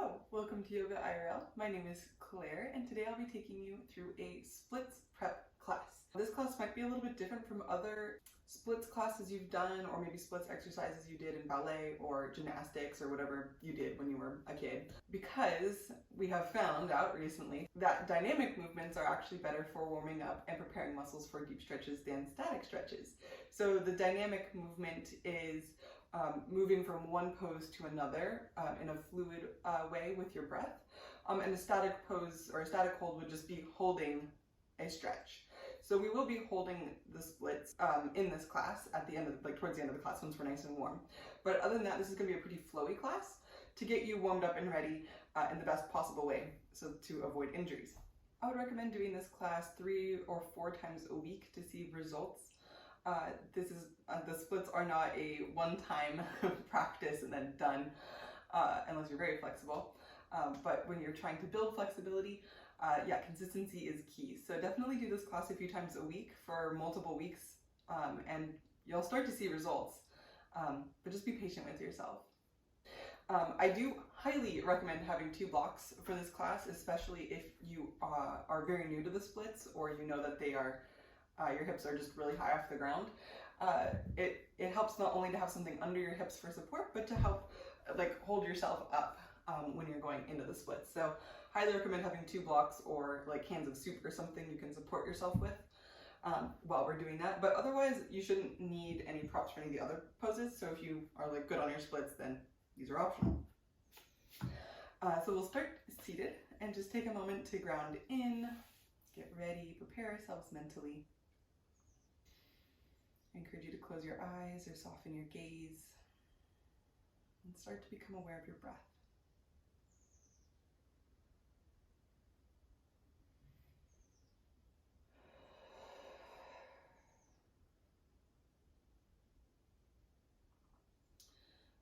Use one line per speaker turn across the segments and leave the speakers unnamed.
Hello, welcome to Yoga IRL. My name is Claire and today I'll be taking you through a splits prep class. This class might be a little bit different from other splits classes you've done, or maybe splits exercises you did in ballet or gymnastics or whatever you did when you were a kid, because we have found out recently that dynamic movements are actually better for warming up and preparing muscles for deep stretches than static stretches. So the dynamic movement is moving from one pose to another in a fluid way with your breath. And a static pose or a static hold would just be holding a stretch. So we will be holding the splits in this class at the end of, towards the end of the class once we're nice and warm. But other than that, this is going to be a pretty flowy class to get you warmed up and ready in the best possible way, so to avoid injuries. I would recommend doing this class 3 or 4 times a week to see results. The splits are not a one-time practice and then done, unless you're very flexible. But when you're trying to build flexibility, consistency is key. So definitely do this class a few times a week for multiple weeks, and you'll start to see results. But just be patient with yourself. I do highly recommend having 2 blocks for this class, especially if you are very new to the splits, or you know that they are your hips are just really high off the ground. It helps not only to have something under your hips for support, but to help hold yourself up when you're going into the splits. So highly recommend having 2 blocks or cans of soup or something you can support yourself with while we're doing that. But otherwise, you shouldn't need any props for any of the other poses. So if you are good on your splits, then these are optional. So we'll start seated and just take a moment to ground in, get ready, prepare ourselves mentally. I encourage you to close your eyes or soften your gaze and start to become aware of your breath.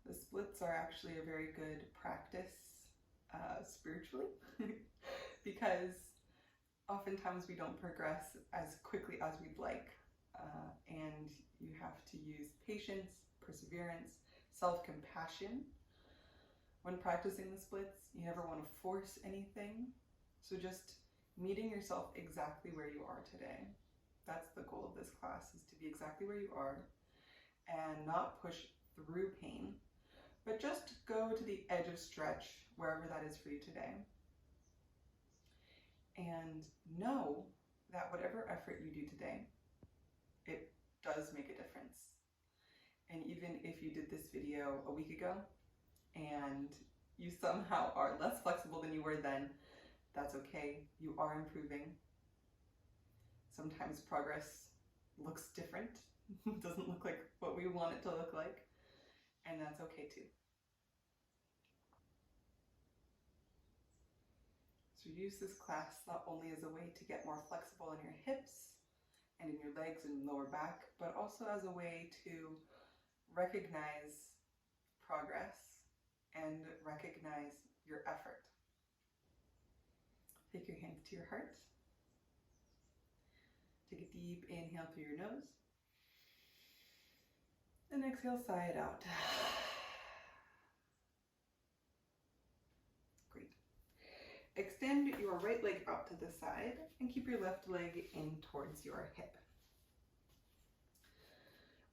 The splits are actually a very good practice spiritually because oftentimes we don't progress as quickly as we'd like. And you have to use patience, perseverance, self-compassion when practicing the splits. You never want to force anything. So just meeting yourself exactly where you are today. That's the goal of this class, is to be exactly where you are and not push through pain, but just go to the edge of stretch wherever that is for you today. And know that whatever effort you do today, it does make a difference. And even if you did this video a week ago and you somehow are less flexible than you were then, that's okay. You are improving. Sometimes progress looks different. It doesn't look like what we want it to look like, and that's okay too. So use this class not only as a way to get more flexible in your hips and in your legs and lower back, but also as a way to recognize progress and recognize your effort. Take your hands to your heart. Take a deep inhale through your nose. And exhale, sigh it out. Great. Extend your right leg out to the side and keep your left leg in towards your hip.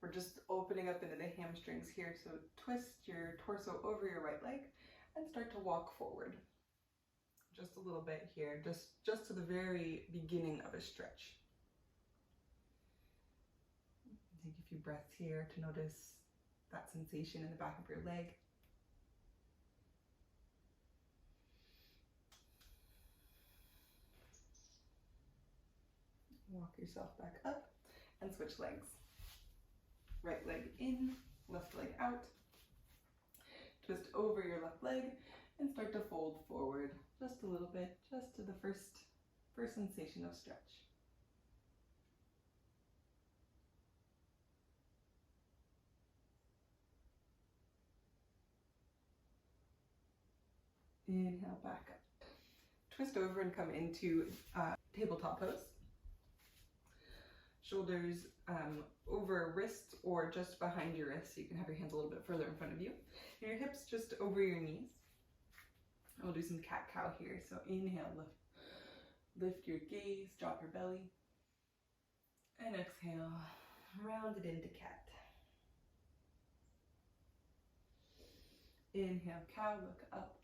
We're just opening up into the hamstrings here, so twist your torso over your right leg and start to walk forward. Just a little bit here, just to the very beginning of a stretch. Take a few breaths here to notice that sensation in the back of your leg. Walk yourself back up and switch legs. Right leg in, left leg out. Twist over your left leg and start to fold forward just a little bit, just to the first sensation of stretch. Inhale, back up. Twist over and come into tabletop pose. Shoulders over wrists or just behind your wrists. So you can have your hands a little bit further in front of you. And your hips just over your knees. we'll do some cat-cow here. So inhale, lift your gaze, drop your belly. And exhale, round it into cat. Inhale, cow, look up.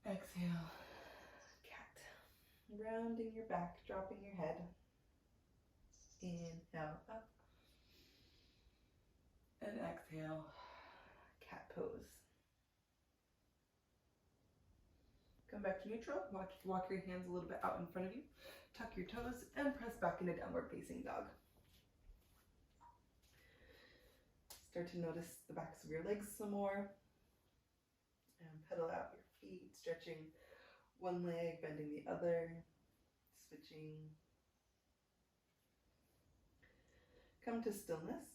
Exhale, cat. Rounding your back, dropping your head. Inhale, up. And exhale, cat pose. Come back to neutral. Walk your hands a little bit out in front of you. Tuck your toes and press back into downward facing dog. Start to notice the backs of your legs some more. And pedal out your feet, stretching one leg, bending the other, switching. Come to stillness.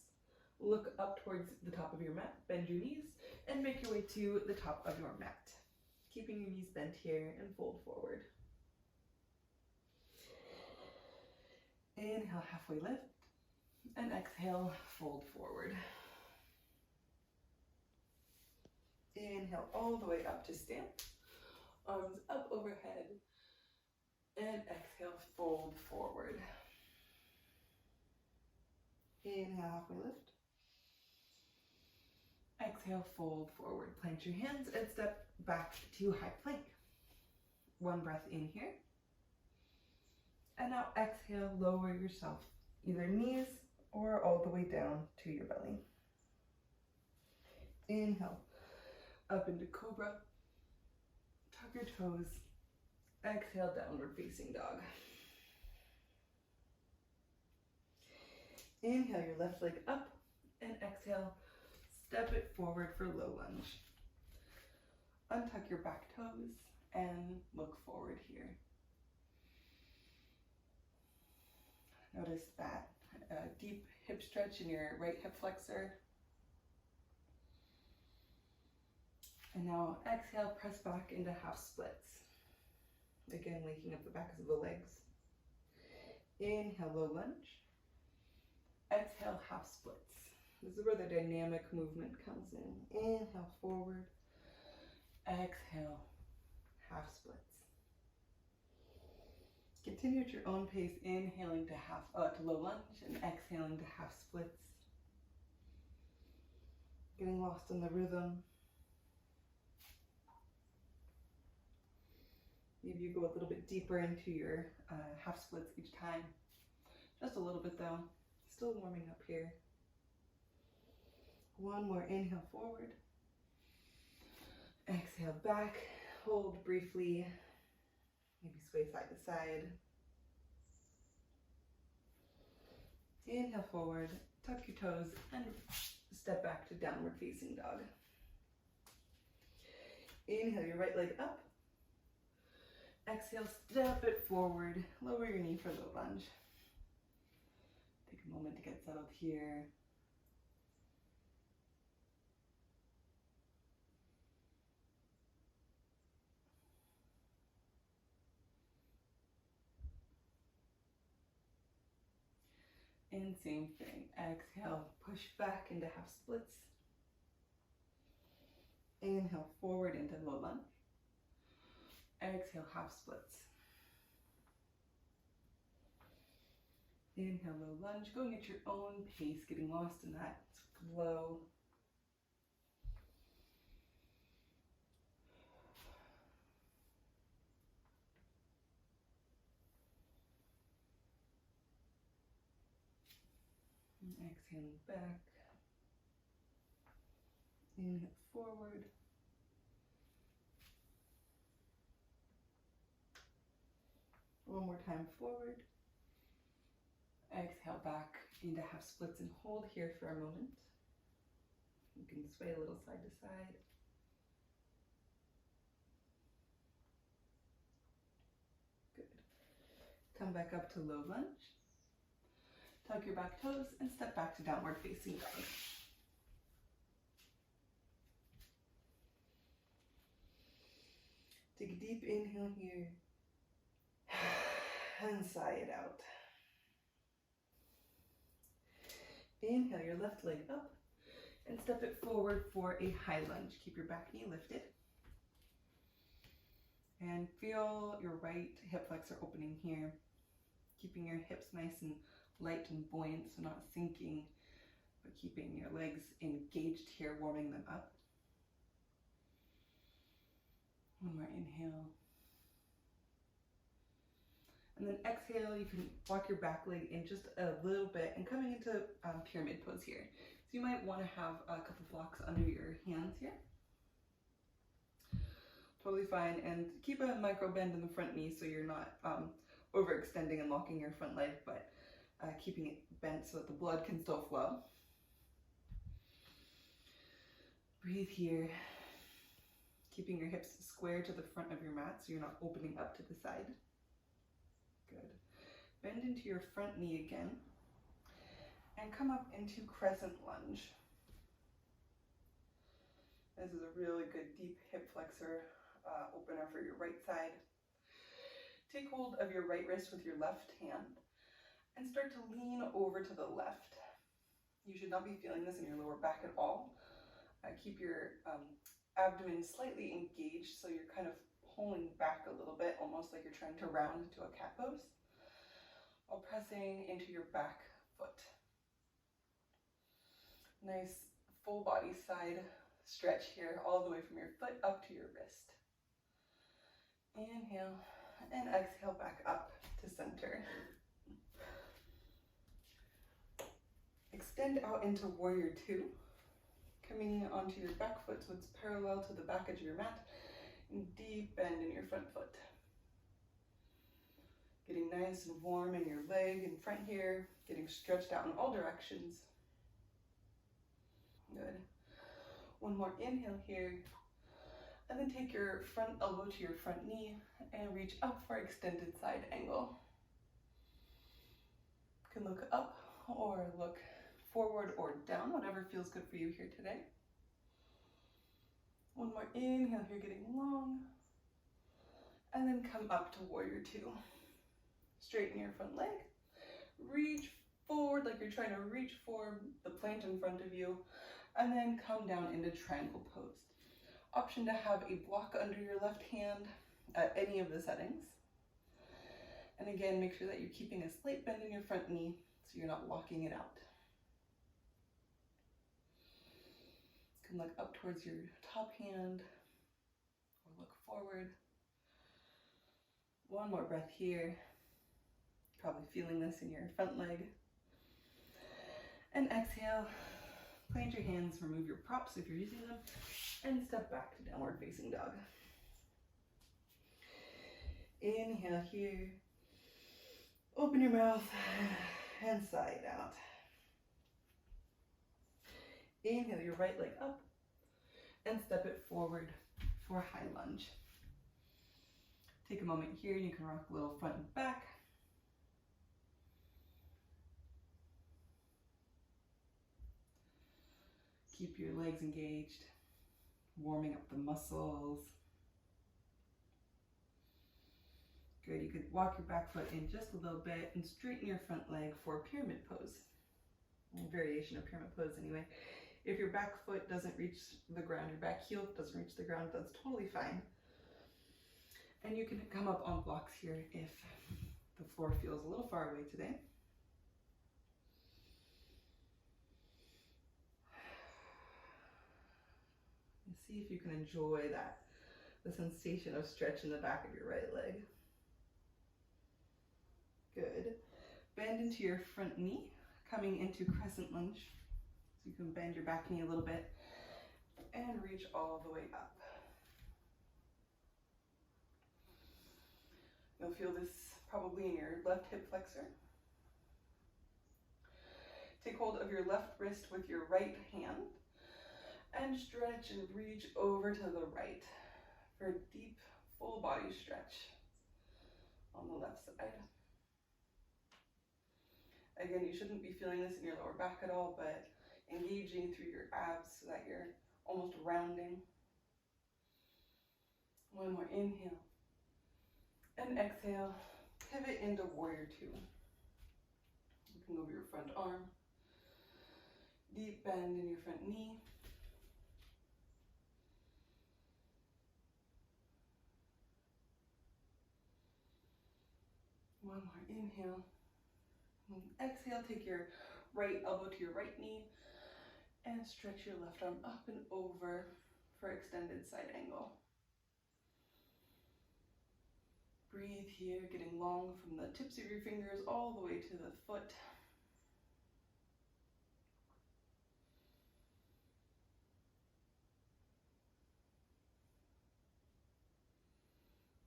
Look up towards the top of your mat, bend your knees, and make your way to the top of your mat. Keeping your knees bent here and fold forward. Inhale, halfway lift, and exhale, fold forward. Inhale all the way up to stand, arms up overhead, and exhale, fold forward. Inhale, halfway lift. Exhale, fold forward. Plant your hands and step back to high plank. One breath in here. And now exhale, lower yourself, either knees or all the way down to your belly. Inhale, up into cobra. Tuck your toes. Exhale, downward facing dog. Inhale your left leg up and exhale, step it forward for low lunge. Untuck your back toes and look forward here. Notice that deep hip stretch in your right hip flexor. And now exhale, press back into half splits. Again, waking up the backs of the legs. Inhale, low lunge. Exhale, half splits. This is where the dynamic movement comes in. Inhale, forward. Exhale, half splits. Continue at your own pace, inhaling to low lunge and exhaling to half splits. Getting lost in the rhythm. Maybe you go a little bit deeper into your half splits each time. Just a little bit though. Still warming up here. One more inhale forward. Exhale back. Hold briefly. Maybe sway side to side. Inhale forward. Tuck your toes and step back to downward facing dog. Inhale your right leg up. Exhale, step it forward. Lower your knee for low lunge. Take a moment to get settled here. And same thing. Exhale, push back into half splits. Inhale forward into low lunge. Exhale, half splits. Inhale, low lunge, going at your own pace, getting lost in that flow. And exhaling back. Inhale forward. One more time forward. Exhale back into half splits and hold here for a moment. You can sway a little side to side. Good. Come back up to low lunge. Tuck your back toes and step back to downward facing dog. Take a deep inhale here. And sigh it out. Inhale your left leg up and step it forward for a high lunge. Keep your back knee lifted. And feel your right hip flexor opening here, keeping your hips nice and light and buoyant, so not sinking, but keeping your legs engaged here, warming them up. One more inhale. And then exhale, you can walk your back leg in just a little bit and coming into pyramid pose here. So you might want to have a couple blocks under your hands here. Totally fine, and keep a micro bend in the front knee so you're not overextending and locking your front leg, but keeping it bent so that the blood can still flow. Breathe here, keeping your hips square to the front of your mat so you're not opening up to the side. Good. Bend into your front knee again and come up into Crescent Lunge. This is a really good deep hip flexor opener for your right side. Take hold of your right wrist with your left hand and start to lean over to the left. You should not be feeling this in your lower back at all. Keep your abdomen slightly engaged so you're kind of pulling back a little bit, almost like you're trying to round into a cat pose, while pressing into your back foot. Nice full body side stretch here, all the way from your foot up to your wrist. Inhale and exhale back up to center. Extend out into Warrior Two, coming onto your back foot so it's parallel to the back edge of your mat, and deep bend in your front foot. Getting nice and warm in your leg in front here, getting stretched out in all directions. Good. One more inhale here, and then take your front elbow to your front knee and reach up for extended side angle. You can look up or look forward or down, whatever feels good for you here today. One more inhale here, getting long, and then come up to Warrior Two. Straighten your front leg, reach forward like you're trying to reach for the plant in front of you, and then come down into triangle pose. Option to have a block under your left hand at any of the settings. And again, make sure that you're keeping a slight bend in your front knee so you're not locking it out. You can look up towards your top hand or look forward. One more breath here. Probably feeling this in your front leg. And exhale. Plant your hands, remove your props if you're using them, and step back to downward facing dog. Inhale here. Open your mouth and side out. Inhale your right leg up and step it forward for high lunge. Take a moment here and you can rock a little front and back. Keep your legs engaged, warming up the muscles. Good, you could walk your back foot in just a little bit and straighten your front leg for pyramid pose. A variation of pyramid pose anyway. If your back foot doesn't reach the ground, your back heel doesn't reach the ground, that's totally fine. And you can come up on blocks here if the floor feels a little far away today. See if you can enjoy that, the sensation of stretch in the back of your right leg. Good. Bend into your front knee, coming into Crescent Lunge. So you can bend your back knee a little bit and reach all the way up. You'll feel this probably in your left hip flexor. Take hold of your left wrist with your right hand and stretch and reach over to the right for a deep full body stretch on the left side. Again, you shouldn't be feeling this in your lower back at all, but engaging through your abs so that you're almost rounding. One more inhale and exhale. Pivot into Warrior Two. Looking over your front arm. Deep bend in your front knee. One more inhale. And exhale, take your right elbow to your right knee and stretch your left arm up and over for extended side angle. Breathe here, getting long from the tips of your fingers all the way to the foot.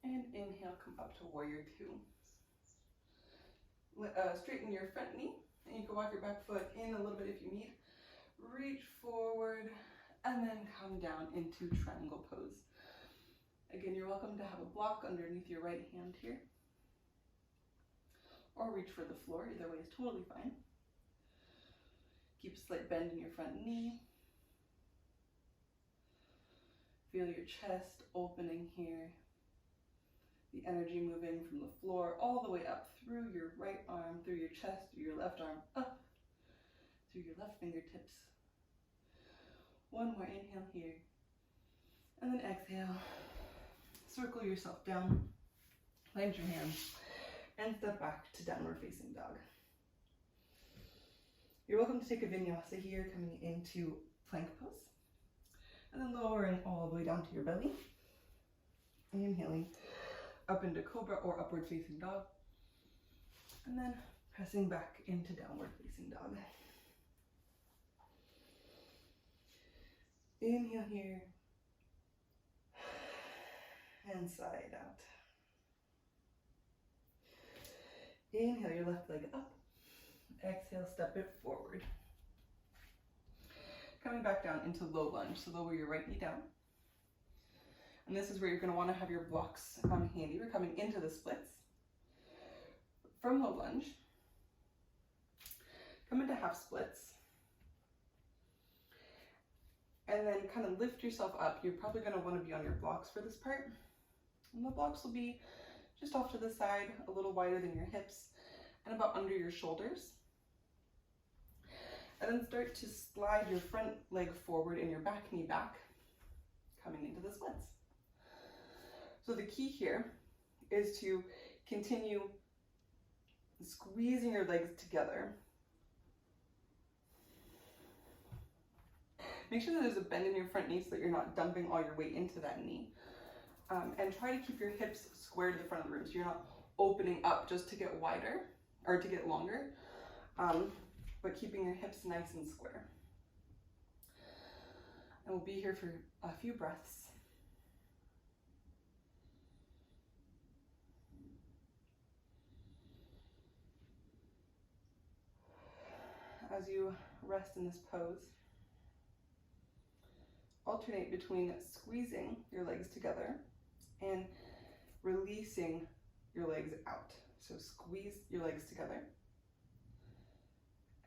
And inhale, come up to warrior two. Straighten your front knee, and you can walk your back foot in a little bit if you need. Reach forward, and then come down into triangle pose. Again, you're welcome to have a block underneath your right hand here, or reach for the floor. Either way is totally fine. Keep a slight bend in your front knee. Feel your chest opening here. The energy moving from the floor all the way up through your right arm, through your chest, through your left arm, up through your left fingertips. One more inhale here. And then exhale. Circle yourself down. Plant your hands and step back to downward facing dog. You're welcome to take a vinyasa here, coming into plank pose. And then lowering all the way down to your belly. Inhaling up into cobra or upward facing dog, and then pressing back into downward facing dog. Inhale here, and side out. Inhale your left leg up, exhale, step it forward. Coming back down into low lunge, so lower your right knee down. And this is where you're going to want to have your blocks handy. We're coming into the splits. From low lunge, come into half splits. And then kind of lift yourself up. You're probably going to want to be on your blocks for this part. And the blocks will be just off to the side, a little wider than your hips, and about under your shoulders. And then start to slide your front leg forward and your back knee back, coming into the splits. So the key here is to continue squeezing your legs together. Make sure that there's a bend in your front knee so that you're not dumping all your weight into that knee. And try to keep your hips square to the front of the room so you're not opening up just to get wider or to get longer, but keeping your hips nice and square. And we'll be here for a few breaths. As you rest in this pose, alternate between squeezing your legs together and releasing your legs out. So squeeze your legs together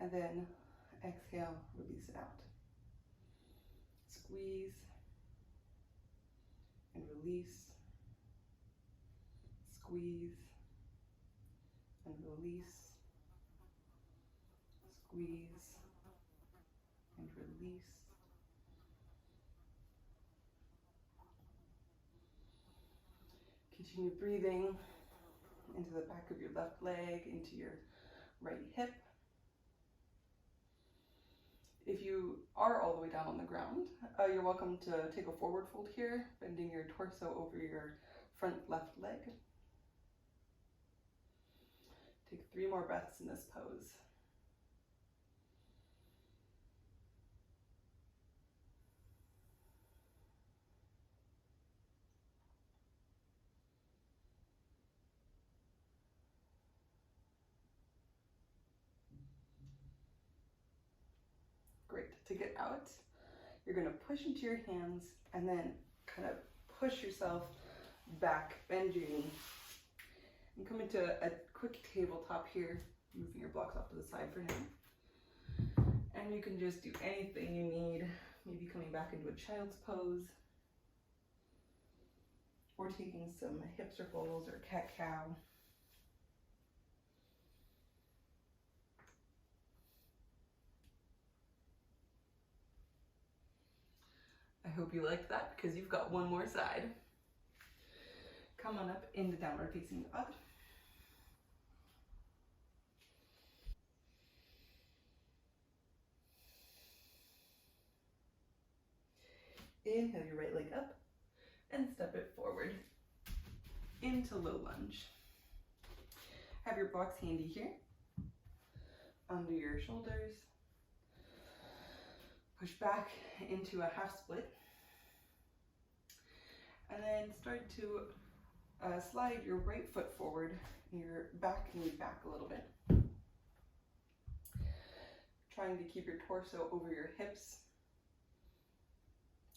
and then exhale, release it out. Squeeze and release, squeeze and release. Squeeze and release. Continue breathing into the back of your left leg, into your right hip. If you are all the way down on the ground, you're welcome to take a forward fold here, bending your torso over your front left leg. Take 3 more breaths in this pose. Great. To get out, you're going to push into your hands and then kind of push yourself back, bend your knee, and come into a quick tabletop here, moving your blocks off to the side for now. And you can just do anything you need, maybe coming back into a child's pose, or taking some hip circles or cat-cow. I hope you like that because you've got one more side. Come on up into downward facing dog. Inhale your right leg up and step it forward into low lunge. Have your box handy here, under your shoulders. Push back into a half split. And then start to slide your right foot forward, your back knee back a little bit. Trying to keep your torso over your hips.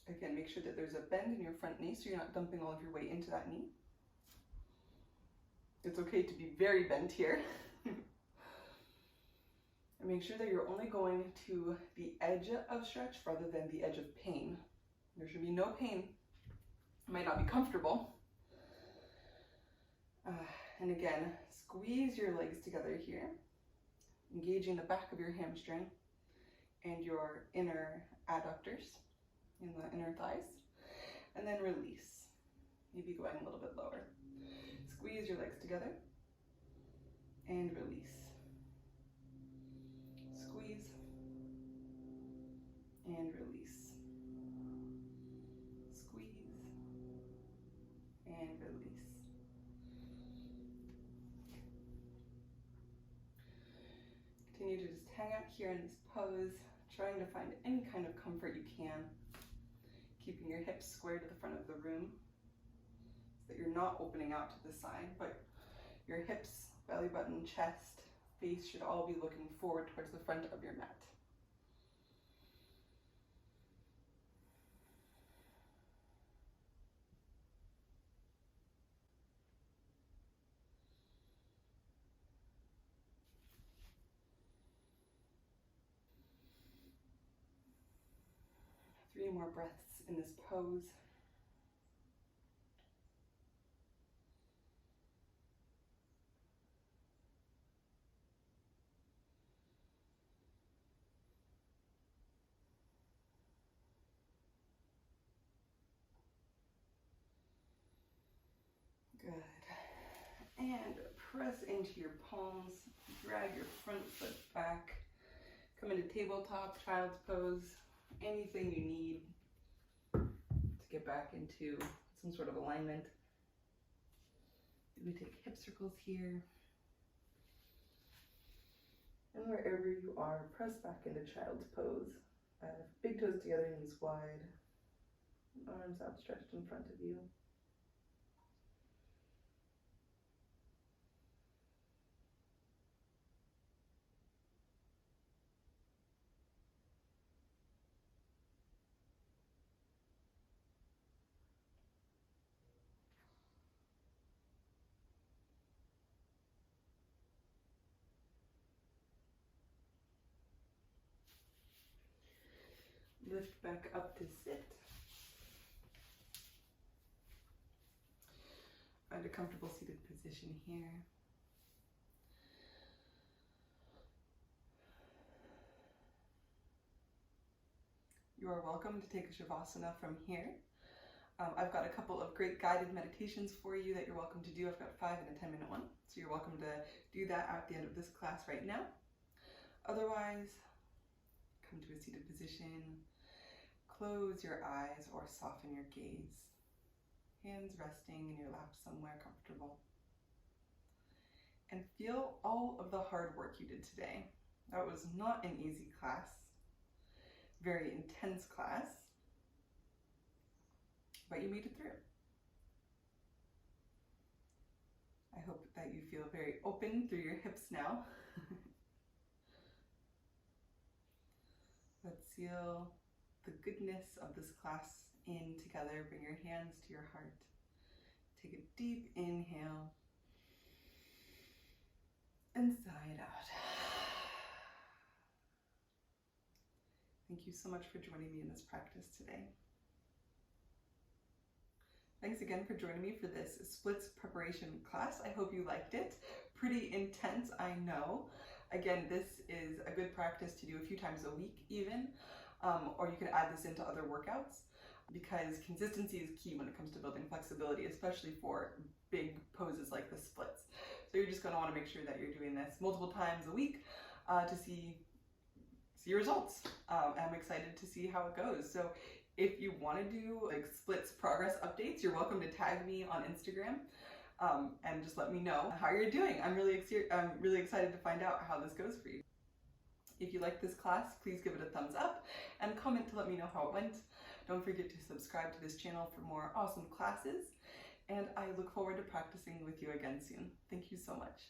Again, make sure that there's a bend in your front knee so you're not dumping all of your weight into that knee. It's okay to be very bent here. And make sure that you're only going to the edge of stretch rather than the edge of pain. There should be no pain. It might not be comfortable. And again, squeeze your legs together here, engaging the back of your hamstring and your inner adductors in the inner thighs, and then release, maybe going a little bit lower. Squeeze your legs together and release. Squeeze and release. Squeeze and release. Continue to just hang out here in this pose, trying to find any kind of comfort you can, keeping your hips square to the front of the room so that you're not opening out to the side, but your hips, belly button, chest, face should all be looking forward towards the front of your mat. Three more breaths in this pose. Good. And press into your palms, drag your front foot back, come into tabletop, child's pose, anything you need to get back into some sort of alignment. We take hip circles here. And wherever you are, press back into child's pose. Big toes together, knees wide, arms outstretched in front of you. Lift back up to sit. Find a comfortable seated position here. You are welcome to take a Shavasana from here. I've got a couple of great guided meditations for you that you're welcome to do. I've got a 5 and a 10-minute one, so you're welcome to do that at the end of this class right now. Otherwise, come to a seated position. Close your eyes or soften your gaze. Hands resting in your lap somewhere comfortable. And feel all of the hard work you did today. That was not an easy class. Very intense class. But you made it through. I hope that you feel very open through your hips now. Let's seal the goodness of this class in together. Bring your hands to your heart. Take a deep inhale and sigh it out. Thank you so much for joining me in this practice today. Thanks again for joining me for this splits preparation class. I hope you liked it. Pretty intense, I know. Again, this is a good practice to do a few times a week even. Or you can add this into other workouts because consistency is key when it comes to building flexibility, especially for big poses like the splits. So you're just going to want to make sure that you're doing this multiple times a week to see results. I'm excited to see how it goes. So If you want to do like splits progress updates, you're welcome to tag me on Instagram and just let me know how you're doing. I'm really excited to find out how this goes for you. If you like this class, please give it a thumbs up and comment to let me know how it went. Don't forget to subscribe to this channel for more awesome classes, and I look forward to practicing with you again soon. Thank you so much.